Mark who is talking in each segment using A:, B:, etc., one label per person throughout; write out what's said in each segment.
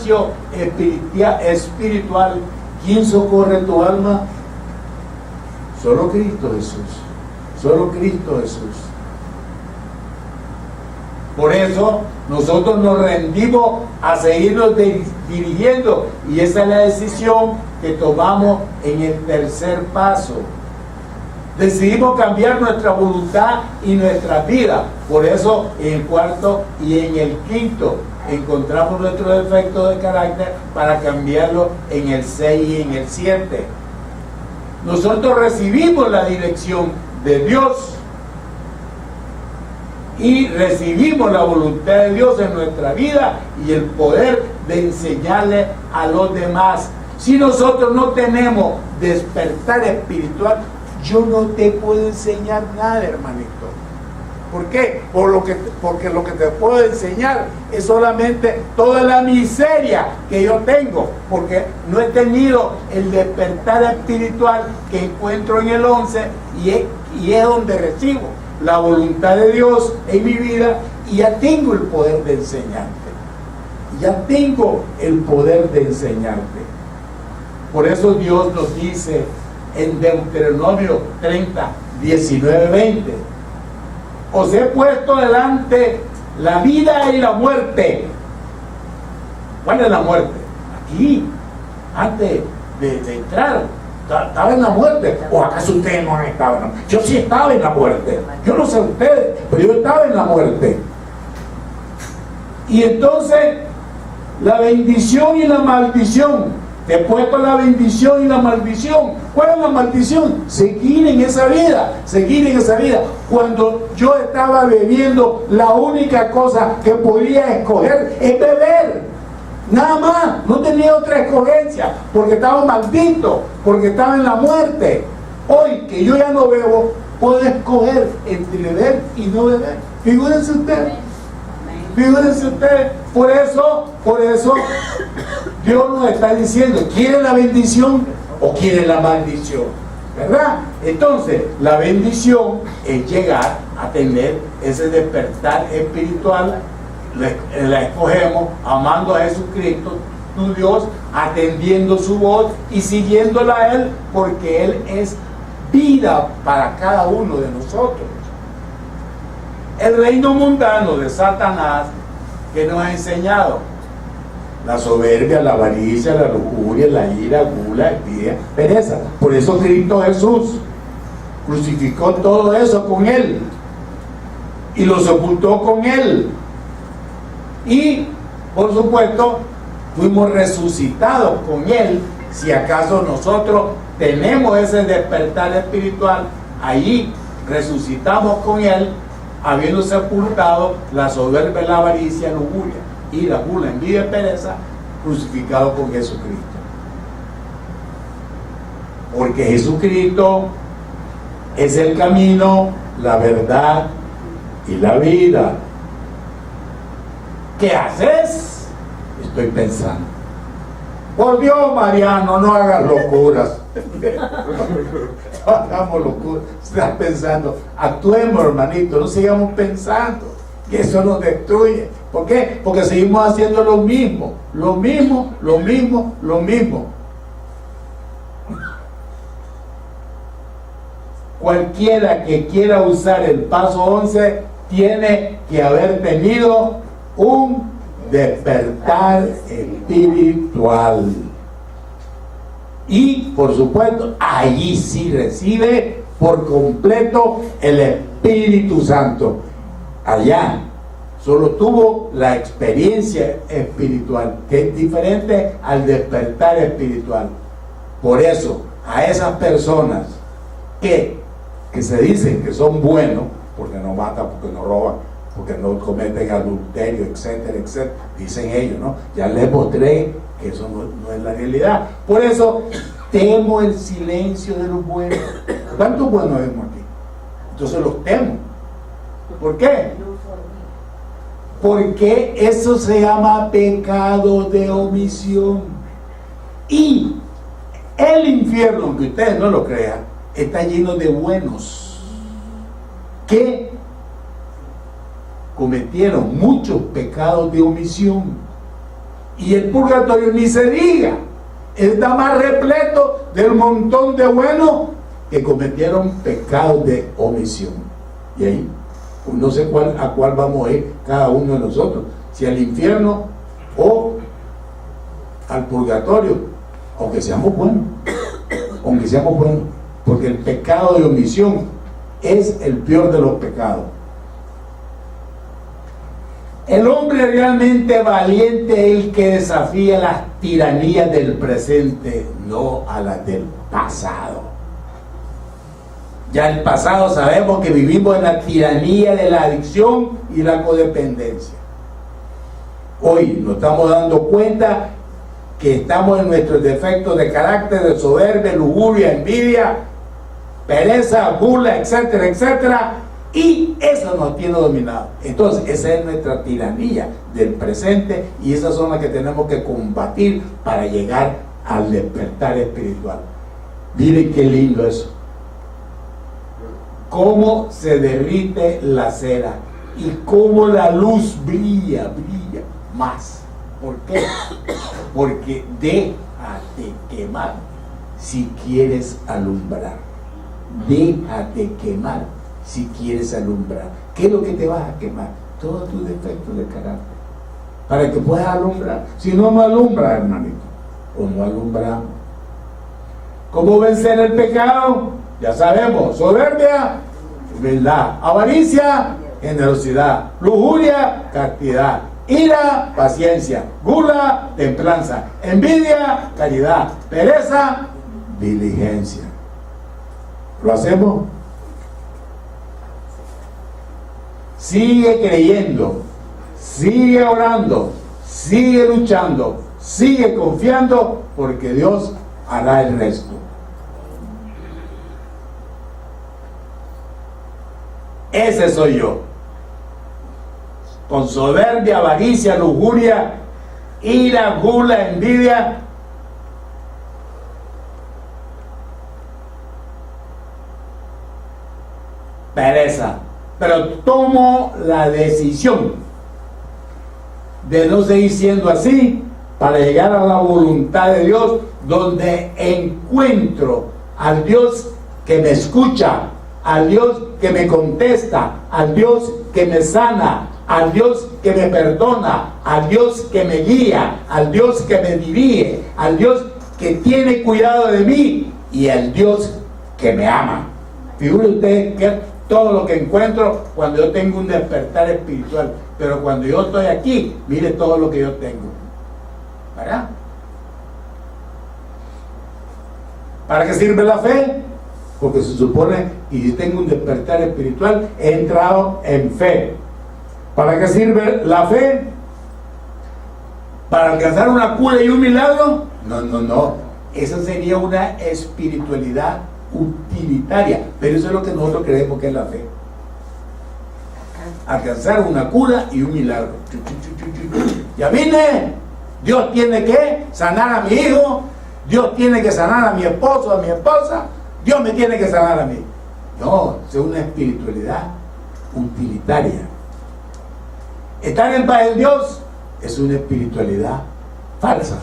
A: juicio espiritual, ¿quién socorre tu alma? Solo Cristo Jesús. Solo Cristo Jesús. Por eso nosotros nos rendimos a seguirnos dirigiendo, y esa es la decisión que tomamos en el tercer paso. Decidimos cambiar nuestra voluntad y nuestra vida. Por eso en el cuarto y en el quinto encontramos nuestros defectos de carácter para cambiarlo en el 6 y en el 7. Nosotros recibimos la dirección de Dios y recibimos la voluntad de Dios en nuestra vida y el poder de enseñarle a los demás. Si nosotros no tenemos despertar espiritual, yo no te puedo enseñar nada, hermanito. ¿Por qué? Porque lo que te puedo enseñar es solamente toda la miseria que yo tengo, porque no he tenido el despertar espiritual que encuentro en el 11 y es donde recibo la voluntad de Dios en mi vida, y ya tengo el poder de enseñarte. Ya tengo el poder de enseñarte. Por eso Dios nos dice en Deuteronomio 30, 19, 20: os he puesto delante la vida y la muerte. ¿Cuál es la muerte? Aquí, antes de entrar, estaba en la muerte. ¿O acaso ustedes no han estado en la muerte? Yo sí estaba en la muerte. Yo no sé ustedes, pero yo estaba en la muerte. Y entonces, la bendición y la maldición. Te he puesto la bendición y la maldición. ¿Cuál es la maldición? Seguir en esa vida, seguir en esa vida. Cuando yo estaba bebiendo, la única cosa que podía escoger es beber. Nada más, no tenía otra escogencia, porque estaba maldito, porque estaba en la muerte. Hoy que yo ya no bebo, puedo escoger entre beber y no beber. Figúrense ustedes. Figúrense ustedes. Por eso Dios nos está diciendo: ¿quieren la bendición o quieren la maldición? ¿Verdad? Entonces, la bendición es llegar a tener ese despertar espiritual. La escogemos amando a Jesucristo, tu Dios, atendiendo su voz y siguiéndola a Él, porque Él es vida para cada uno de nosotros. El reino mundano de Satanás, que nos ha enseñado la soberbia, la avaricia, la lujuria, la ira, gula, envidia, pereza. Por eso Cristo Jesús crucificó todo eso con Él y lo sepultó con Él. Y, por supuesto, fuimos resucitados con Él. Si acaso nosotros tenemos ese despertar espiritual, allí resucitamos con Él, habiendo sepultado la soberbia, la avaricia, la lujuria, ira, gula, envidia y pereza, crucificado con Jesucristo. Porque Jesucristo es el camino, la verdad y la vida. ¿Qué haces? Estoy pensando. Por Dios, Mariano, no hagas locuras. No hagamos locuras. Estás pensando. Actuemos, hermanito, no sigamos pensando, que eso nos destruye. ¿Por qué? Porque seguimos haciendo lo mismo. Cualquiera que quiera usar el paso 11 tiene que haber tenido un despertar espiritual. Y, por supuesto, allí sí recibe por completo el Espíritu Santo. Allá solo tuvo la experiencia espiritual, que es diferente al despertar espiritual. Por eso, a esas personas que se dicen que son buenos, porque no matan, porque no roban, porque no cometen adulterio, etcétera, etcétera, dicen ellos, ¿no? Ya les mostré que eso no es la realidad. Por eso temo el silencio de los buenos. ¿Cuántos buenos vemos aquí? Entonces los temo. ¿Por qué? Porque eso se llama pecado de omisión. Y el infierno, aunque ustedes no lo crean, está lleno de buenos que cometieron muchos pecados de omisión Y el purgatorio ni se diga, está más repleto del montón de buenos que cometieron pecados de omisión. Y ahí, pues no sé a cuál vamos a ir cada uno de nosotros, si al infierno o al purgatorio, aunque seamos buenos, porque el pecado de omisión es el peor de los pecados. El hombre realmente valiente es el que desafía las tiranías del presente, no a las del pasado. Ya el pasado sabemos que vivimos en la tiranía de la adicción y la codependencia. Hoy nos estamos dando cuenta que estamos en nuestros defectos de carácter, de soberbia, lujuria, envidia, pereza, gula, etcétera, etcétera, y eso nos tiene dominado. Entonces esa es nuestra tiranía del presente y esas son las que tenemos que combatir para llegar al despertar espiritual. Miren qué lindo eso, cómo se derrite la cera y cómo la luz brilla más. ¿Por qué? Porque déjate quemar si quieres alumbrar. Déjate quemar si quieres alumbrar. ¿Qué es lo que te vas a quemar? Todos tus defectos de carácter, para que puedas alumbrar. Si no, no alumbra, hermanito, o no alumbramos. ¿Cómo vencer el pecado? Ya sabemos: soberbia, humildad; avaricia, generosidad; lujuria, castidad; ira, paciencia; gula, templanza; envidia, caridad; pereza, diligencia. ¿Lo hacemos? Sigue creyendo, sigue orando, sigue luchando, sigue confiando, porque Dios hará el resto. Ese soy yo, con soberbia, avaricia, lujuria, ira, gula, envidia, pereza. Pero tomo la decisión de no seguir siendo así para llegar a la voluntad de Dios, donde encuentro al Dios que me escucha, al Dios que me contesta, al Dios que me sana, al Dios que me perdona, al Dios que me guía, al Dios que me dirige, al Dios que tiene cuidado de mí y al Dios que me ama. Figure usted que todo lo que encuentro cuando yo tengo un despertar espiritual, pero cuando yo estoy aquí, mire todo lo que yo tengo, ¿verdad? ¿Para qué sirve la fe? Porque se supone que si tengo un despertar espiritual, he entrado en fe. ¿Para qué sirve la fe? ¿Para alcanzar una cura y un milagro? No. Esa sería una espiritualidad utilitaria, pero eso es lo que nosotros creemos que es la fe. Alcanzar una cura y un milagro. Ya vine, Dios tiene que sanar a mi hijo, Dios tiene que sanar a mi esposo, a mi esposa, Dios me tiene que sanar a mí. No, es una espiritualidad utilitaria. Estar en paz en Dios es una espiritualidad falsa.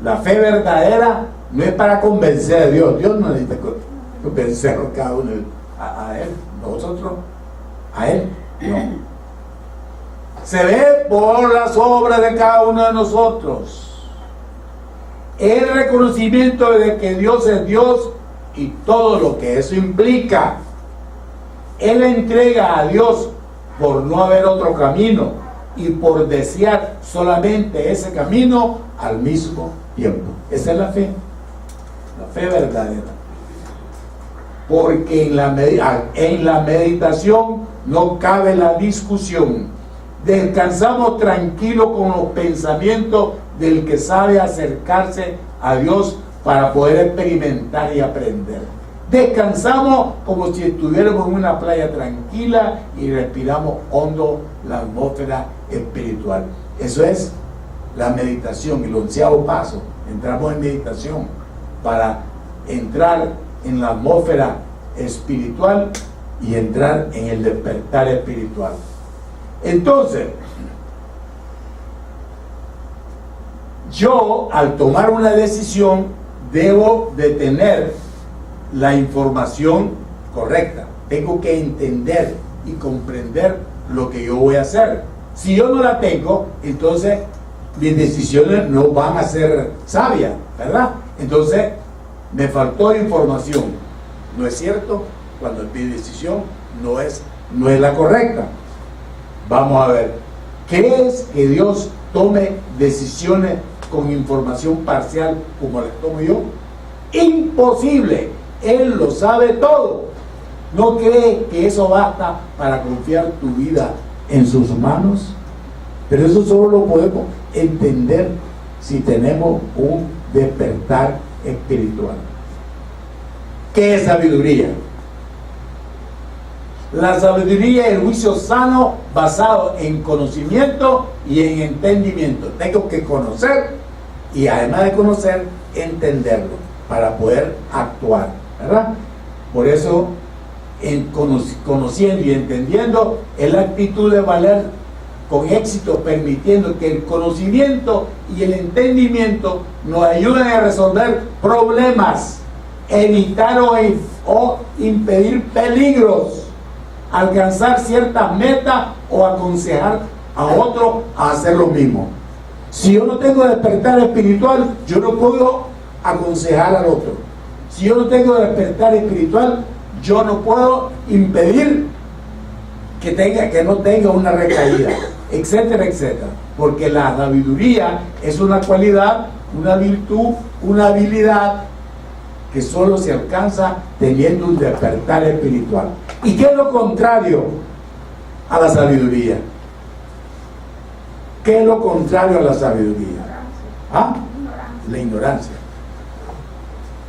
A: La fe verdadera no es para convencer a Dios. Dios no necesita convencer a cada uno. A Él, nosotros, a Él, no. Se ve por las obras de cada uno de nosotros. El reconocimiento de que Dios es Dios y todo lo que eso implica. Él entrega a Dios por no haber otro camino y por desear solamente ese camino al mismo tiempo. Esa es la fe verdadera. Porque en la meditación no cabe la discusión. Descansamos tranquilos con los pensamientos del que sabe acercarse a Dios para poder experimentar y aprender. Descansamos como si estuviéramos en una playa tranquila y respiramos hondo la atmósfera espiritual. Eso es la meditación, el 11º paso. Entramos en meditación para entrar en la atmósfera espiritual y entrar en el despertar espiritual. Entonces, yo al tomar una decisión debo de tener la información correcta. Tengo que entender y comprender lo que yo voy a hacer. Si yo no la tengo, entonces mis decisiones no van a ser sabias, ¿verdad? Entonces me faltó información. ¿No es cierto? Cuando mi decisión no es la correcta. Vamos a ver, ¿crees que Dios tome decisiones con información parcial como las tomo yo? Imposible. Él lo sabe todo. ¿No crees que eso basta para confiar tu vida en sus manos? Pero eso solo lo podemos entender si tenemos un despertar espiritual. ¿Qué es sabiduría? La sabiduría es el juicio sano basado en conocimiento y en entendimiento. Tengo que conocer y además de conocer, entenderlo para poder actuar, ¿verdad? Por eso, conociendo y entendiendo, es la actitud de valer con éxito, permitiendo que el conocimiento y el entendimiento nos ayuden a resolver problemas, evitar o impedir peligros, alcanzar ciertas metas o aconsejar a otro a hacer lo mismo. Si yo no tengo despertar espiritual, yo no puedo aconsejar al otro. Si yo no tengo despertar espiritual, yo no puedo impedir que no tenga una recaída, etcétera, etcétera. Porque la sabiduría es una cualidad, una virtud, una habilidad que solo se alcanza teniendo un despertar espiritual. ¿Y qué es lo contrario a la sabiduría? ¿Qué es lo contrario a la sabiduría? ¿Ah? La ignorancia.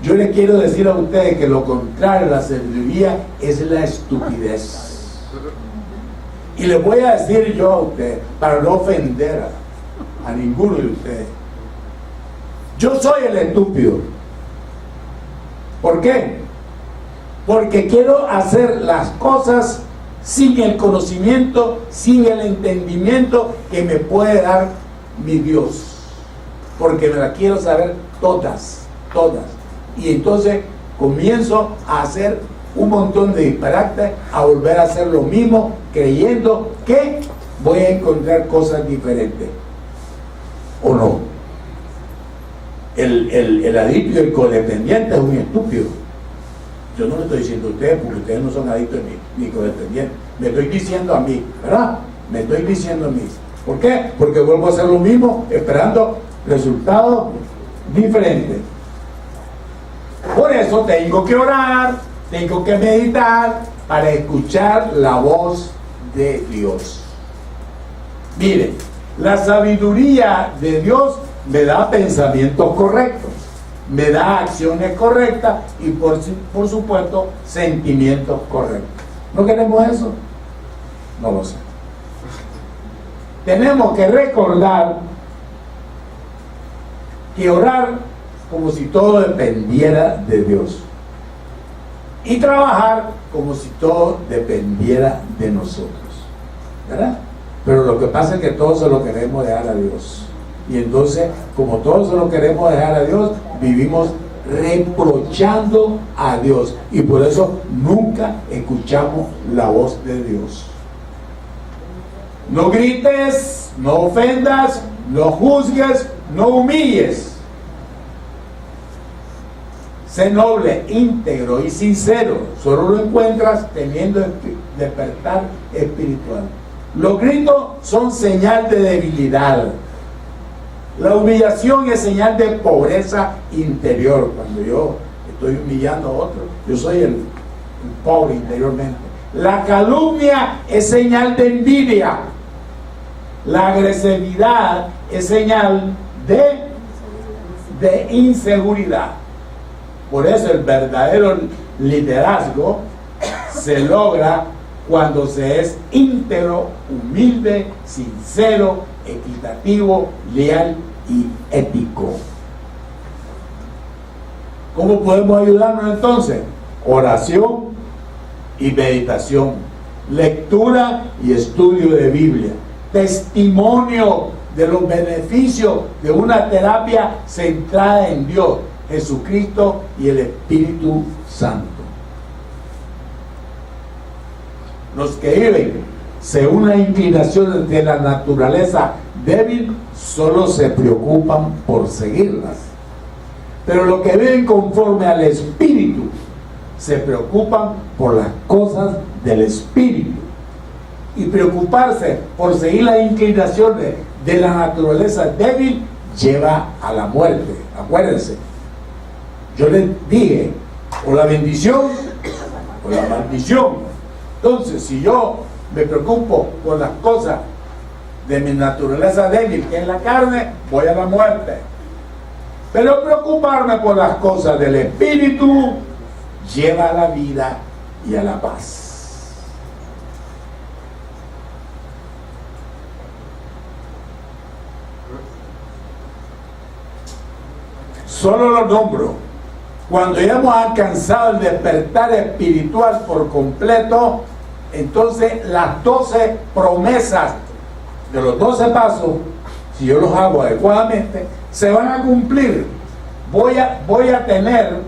A: Yo le quiero decir a ustedes que lo contrario a la sabiduría es la estupidez. Y les voy a decir yo a ustedes, para no ofender a ninguno de ustedes, yo soy el estúpido. ¿Por qué? Porque quiero hacer las cosas sin el conocimiento, sin el entendimiento que me puede dar mi Dios. Porque me la quiero saber todas. Y entonces comienzo a hacer un montón de disparates, a volver a hacer lo mismo, creyendo que voy a encontrar cosas diferentes. ¿O no? El adicto y el codependiente es un estúpido. Yo no le estoy diciendo a ustedes, porque ustedes no son adictos ni codependientes. Me estoy diciendo a mí, ¿verdad? Me estoy diciendo a mí. ¿Por qué? Porque vuelvo a hacer lo mismo, esperando resultados diferentes. Por eso tengo que orar, tengo que meditar para escuchar la voz de Dios. Miren, la sabiduría de Dios me da pensamientos correctos, me da acciones correctas y por supuesto sentimientos correctos. ¿No queremos eso? No lo sé. Tenemos que recordar que orar como si todo dependiera de Dios y trabajar como si todo dependiera de nosotros, ¿verdad? Pero lo que pasa es que todos se lo queremos dejar a Dios. Y entonces, como todos se lo queremos dejar a Dios, vivimos reprochando a Dios. Y por eso nunca escuchamos la voz de Dios. No grites, no ofendas, no juzgues, no humilles. Sé noble, íntegro y sincero. Solo lo encuentras teniendo despertar espiritual. Los gritos son señal de debilidad. La humillación es señal de pobreza interior. Cuando yo estoy humillando a otro, yo soy el pobre interiormente. La calumnia es señal de envidia. La agresividad es señal de inseguridad. Por eso el verdadero liderazgo se logra cuando se es íntegro, humilde, sincero, equitativo, leal y ético. ¿Cómo podemos ayudarnos entonces? Oración y meditación, lectura y estudio de Biblia, testimonio de los beneficios de una terapia centrada en Dios, Jesucristo y el Espíritu Santo. Los que viven según las inclinaciones de la naturaleza débil solo se preocupan por seguirlas. Pero los que viven conforme al Espíritu se preocupan por las cosas del Espíritu. Y preocuparse por seguir las inclinaciones de la naturaleza débil lleva a la muerte. Acuérdense, yo les dije, o la bendición o la maldición. Entonces, si yo me preocupo por las cosas de mi naturaleza débil, que es la carne, voy a la muerte. Pero preocuparme por las cosas del Espíritu lleva a la vida y a la paz. Solo lo nombro. Cuando ya hemos alcanzado el despertar espiritual por completo, entonces las 12 promesas de los 12 pasos, si yo los hago adecuadamente, se van a cumplir. Voy a tener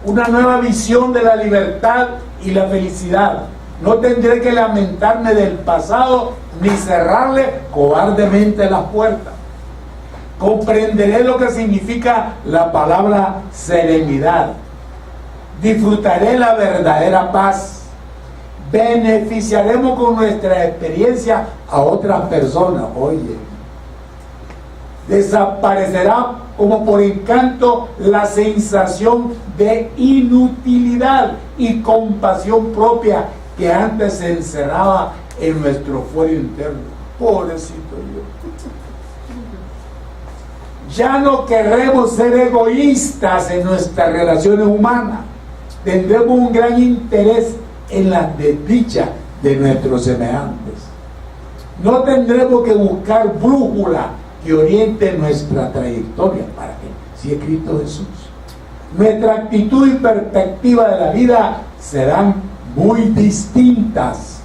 A: una nueva visión de la libertad y la felicidad. No tendré que lamentarme del pasado ni cerrarle cobardemente las puertas. Comprenderé lo que significa la palabra serenidad. Disfrutaré la verdadera paz. Beneficiaremos con nuestra experiencia a otras personas. Oye, desaparecerá como por encanto la sensación de inutilidad y compasión propia que antes se encerraba en nuestro fuero interno. Pobrecito yo. Ya no querremos ser egoístas en nuestras relaciones humanas. Tendremos un gran interés en la desdicha de nuestros semejantes. No tendremos que buscar brújula que oriente nuestra trayectoria. ¿Para qué? Si es Cristo Jesús. Nuestra actitud y perspectiva de la vida serán muy distintas.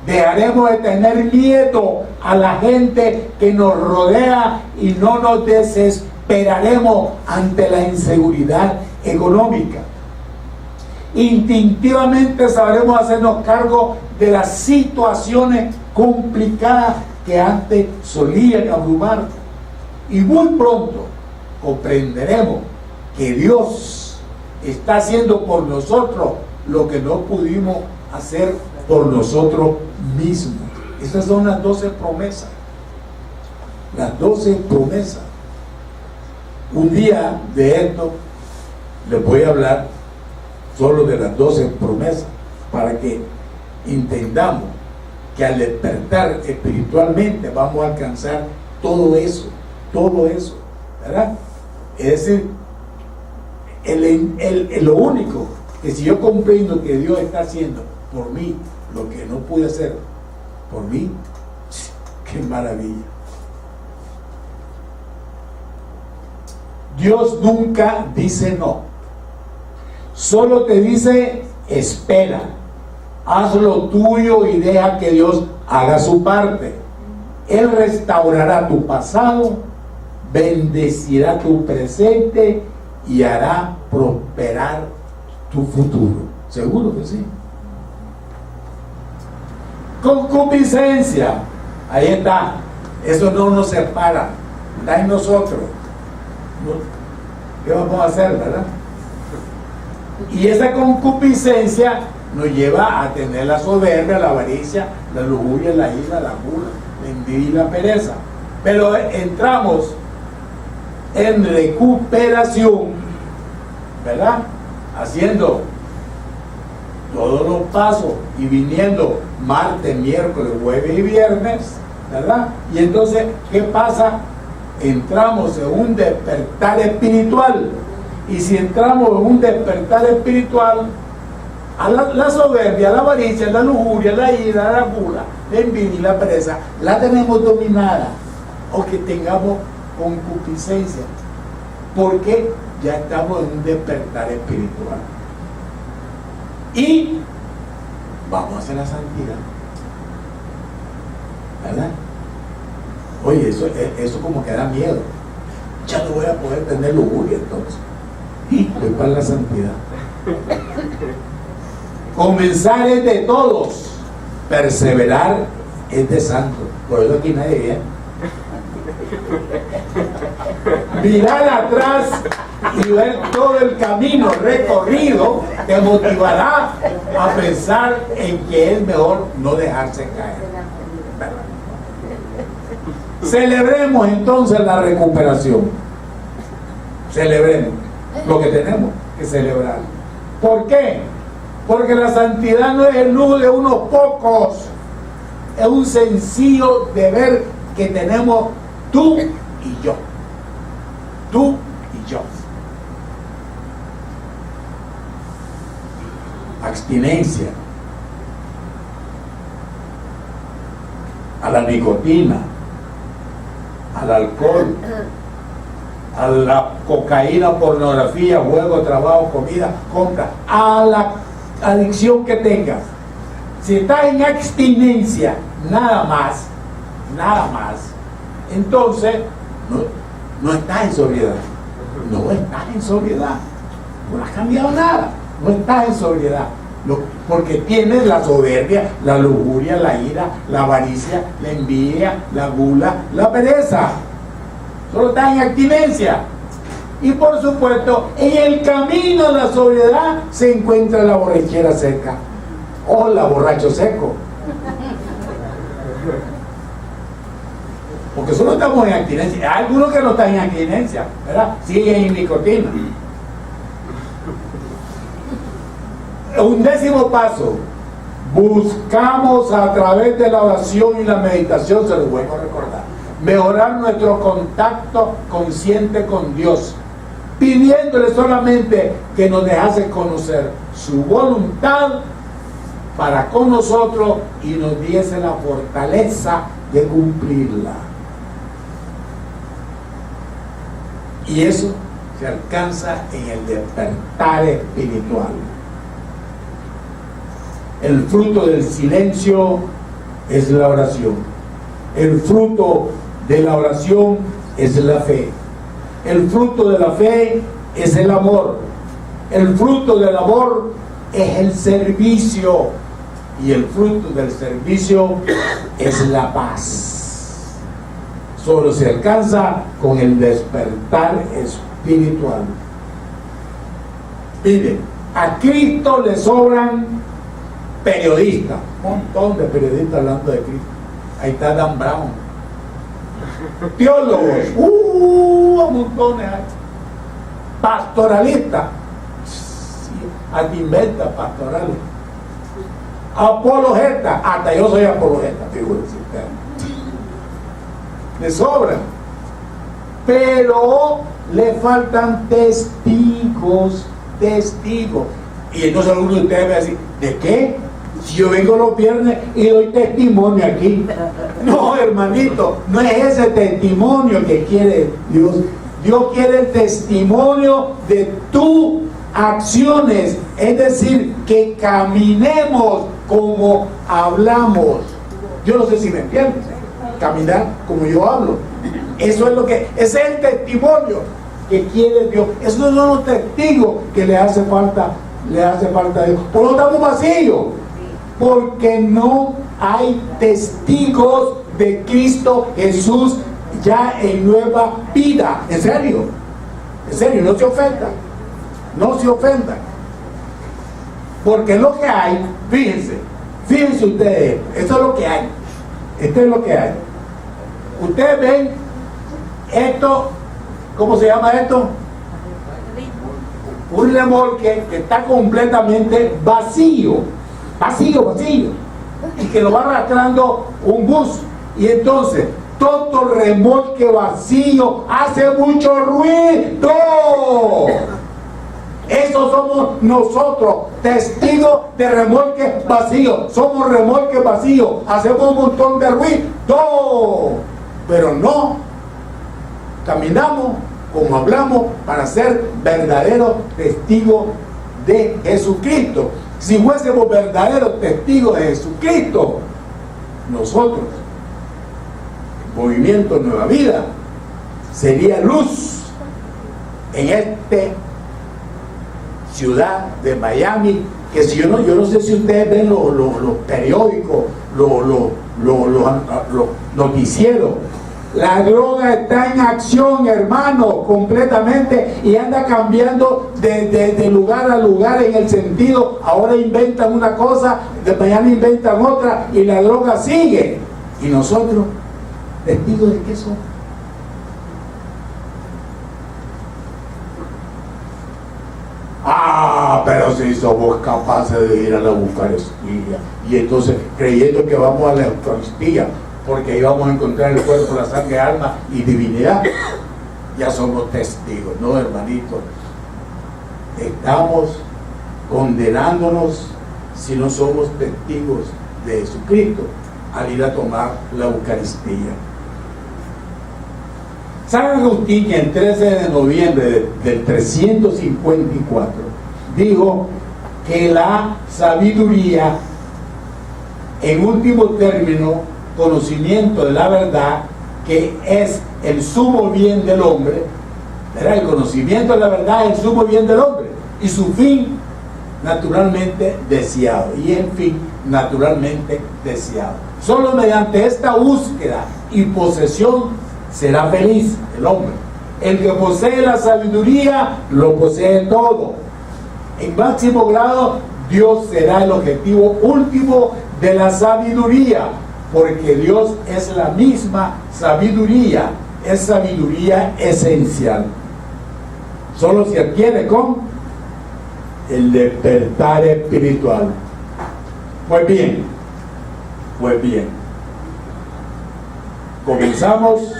A: Dejaremos de tener miedo a la gente que nos rodea y no nos desesperaremos ante la inseguridad económica. Instintivamente sabremos hacernos cargo de las situaciones complicadas que antes solían abrumar. Y muy pronto comprenderemos que Dios está haciendo por nosotros lo que no pudimos hacer por nosotros mismos. Estas son las 12 promesas. Las 12 promesas. Un día de esto les voy a hablar solo de las 12 promesas para que entendamos que al despertar espiritualmente vamos a alcanzar todo eso, ¿verdad? Es decir, lo único que si yo comprendo que Dios está haciendo por mí lo que no pude hacer por mí, qué maravilla. Dios nunca dice no, solo te dice espera, haz lo tuyo y deja que Dios haga su parte. Él restaurará tu pasado, bendecirá tu presente y hará prosperar tu futuro. Seguro que sí. Concupiscencia, ahí está. Eso no nos separa, está en nosotros. ¿Qué vamos a hacer, verdad? Y esa concupiscencia nos lleva a tener la soberbia, la avaricia, la lujuria, la ira, la gula, la envidia y la pereza. Pero entramos en recuperación, ¿verdad? Haciendo todos los pasos y viniendo martes, miércoles, jueves y viernes, ¿verdad? Y entonces, ¿qué pasa? Entramos en un despertar espiritual. Y si entramos en un despertar espiritual, a la soberbia, la avaricia, la lujuria, la ira, la gula, la envidia y la pereza, la tenemos dominada. O que tengamos concupiscencia, porque ya estamos en un despertar espiritual. Y vamos a hacer la santidad, ¿verdad? Oye, eso como que da miedo. Ya no voy a poder tener lujuria entonces. Y voy para la santidad. Comenzar es de todos, perseverar es de santos. Por eso aquí nadie viene. Mirar atrás y ver todo el camino recorrido te motivará a pensar en que es mejor no dejarse caer. Celebremos entonces la recuperación. Celebremos lo que tenemos que celebrar. ¿Por qué? Porque la santidad no es el lujo de unos pocos, es un sencillo deber que tenemos tú y yo. Tú y yo. Abstinencia a la nicotina, al alcohol, a la cocaína, pornografía, juego, trabajo, comida, compra, a la adicción que tengas. Si estás en abstinencia, nada más, entonces no estás en sobriedad. No estás en sobriedad. No has cambiado nada. No estás en sobriedad. Porque tienes la soberbia, la lujuria, la ira, la avaricia, la envidia, la gula, la pereza. Solo estás en abstinencia. Y por supuesto, en el camino de la sobriedad se encuentra la borrachera seca. Hola, borracho seco. Porque solo estamos en abstinencia. Hay algunos que no están en abstinencia, ¿verdad? Siguen en nicotina. Un décimo paso. Buscamos a través de la oración y la meditación, se los vuelvo a recordar, mejorar nuestro contacto consciente con Dios, pidiéndole solamente que nos dejase conocer su voluntad para con nosotros y nos diese la fortaleza de cumplirla. Y eso se alcanza en el despertar espiritual. El fruto del silencio es la oración. El fruto de la oración es la fe. El fruto de la fe es el amor. El fruto del amor es el servicio. Y el fruto del servicio es la paz. Solo se alcanza con el despertar espiritual. Miren, a Cristo le sobran periodistas, un montón de periodistas hablando de Cristo. Ahí está Dan Brown. Teólogos, montones hay. Pastoralistas, hasta inventa pastorales. Apologetas, hasta yo soy apologeta, figúrense ustedes. Le sobran, pero le faltan testigos. Y entonces alguno de ustedes va a decir, ¿de qué? Si yo vengo los viernes y doy testimonio aquí. No, hermanito, no es ese testimonio que quiere Dios. Dios quiere el testimonio de tus acciones, es decir, que caminemos como hablamos. Yo no sé si me entiendes. Caminar como yo hablo. Eso es lo que, ese es el testimonio que quiere Dios. Esos son los testigos que le hace falta a Dios. Por lo tanto, vacío. Porque no hay testigos de Cristo Jesús ya en nueva vida. En serio, no se ofendan. Porque lo que hay, fíjense ustedes, esto es lo que hay. Ustedes ven esto, ¿cómo se llama esto? Un remolque que está completamente vacío, y que lo va arrastrando un bus. Y entonces todo remolque vacío hace mucho ruido. Eso somos nosotros, testigos de remolque vacío. Somos remolque vacío, hacemos un montón de ruido, pero no caminamos como hablamos para ser verdaderos testigos de Jesucristo. Si fuésemos verdaderos testigos de Jesucristo, nosotros Movimiento Nueva Vida sería luz en esta ciudad de Miami, que si yo no sé si ustedes ven los periódicos, los noticieros. La droga está en acción, hermano, completamente, y anda cambiando de lugar a lugar en el sentido, ahora inventan una cosa, de mañana inventan otra, y la droga sigue. Y nosotros, testigos de qué somos. Pero si somos capaces de ir a la Eucaristía, y entonces creyendo que vamos a la Eucaristía porque ahí vamos a encontrar el cuerpo, la sangre, alma y divinidad, ya somos testigos. No, hermanito, estamos condenándonos si no somos testigos de Jesucristo al ir a tomar la Eucaristía. San Agustín, que el 13 de noviembre del 354 dijo que la sabiduría, en último término, conocimiento de la verdad, que es el sumo bien del hombre, ¿verdad? El conocimiento de la verdad es el sumo bien del hombre, y su fin naturalmente deseado, y el fin naturalmente deseado. Solo mediante esta búsqueda y posesión será feliz el hombre. El que posee la sabiduría lo posee todo. En máximo grado, Dios será el objetivo último de la sabiduría, porque Dios es la misma sabiduría, es sabiduría esencial. Solo se adquiere con el despertar espiritual. Pues bien, comenzamos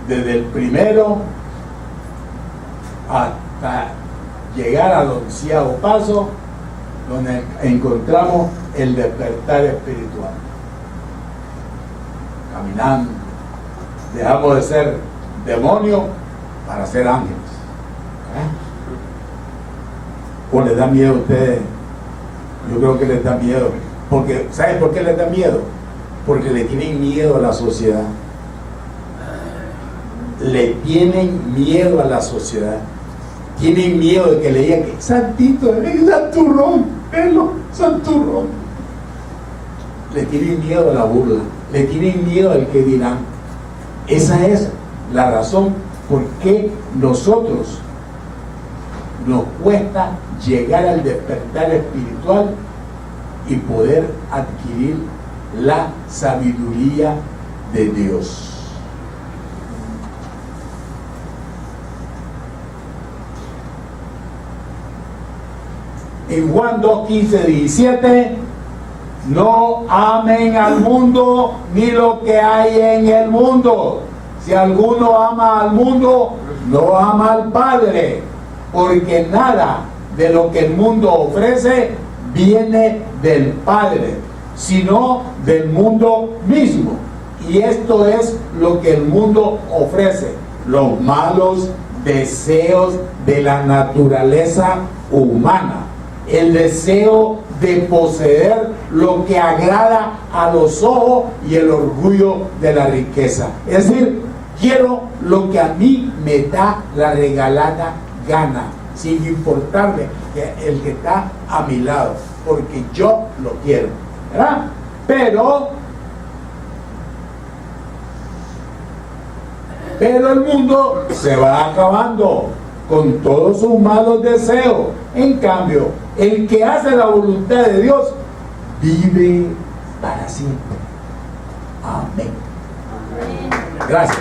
A: desde el primero hasta llegar al 11º paso, donde encontramos el despertar espiritual. Caminando, dejamos de ser demonios para ser ángeles. ¿O les da miedo a ustedes? Yo creo que les da miedo, porque ¿saben por qué les da miedo? Porque le tienen miedo a la sociedad. Le tienen miedo a la sociedad. Tienen miedo de que le digan que santito, santurrón, velo, santurrón. Le tienen miedo a la burla, le tienen miedo al que dirán. Esa es la razón por qué nosotros nos cuesta llegar al despertar espiritual y poder adquirir la sabiduría de Dios. En Juan 2, 15, 17, no amen al mundo ni lo que hay en el mundo. Si alguno ama al mundo, no ama al Padre, porque nada de lo que el mundo ofrece viene del Padre, sino del mundo mismo. Y esto es lo que el mundo ofrece: los malos deseos de la naturaleza humana, el deseo de poseer lo que agrada a los ojos y el orgullo de la riqueza. Es decir, quiero lo que a mí me da la regalada gana, sin importarme que el que está a mi lado, porque yo lo quiero, ¿verdad? Pero el mundo se va acabando con todos sus malos deseos. En cambio, el que hace la voluntad de Dios vive para siempre. Amén. Gracias.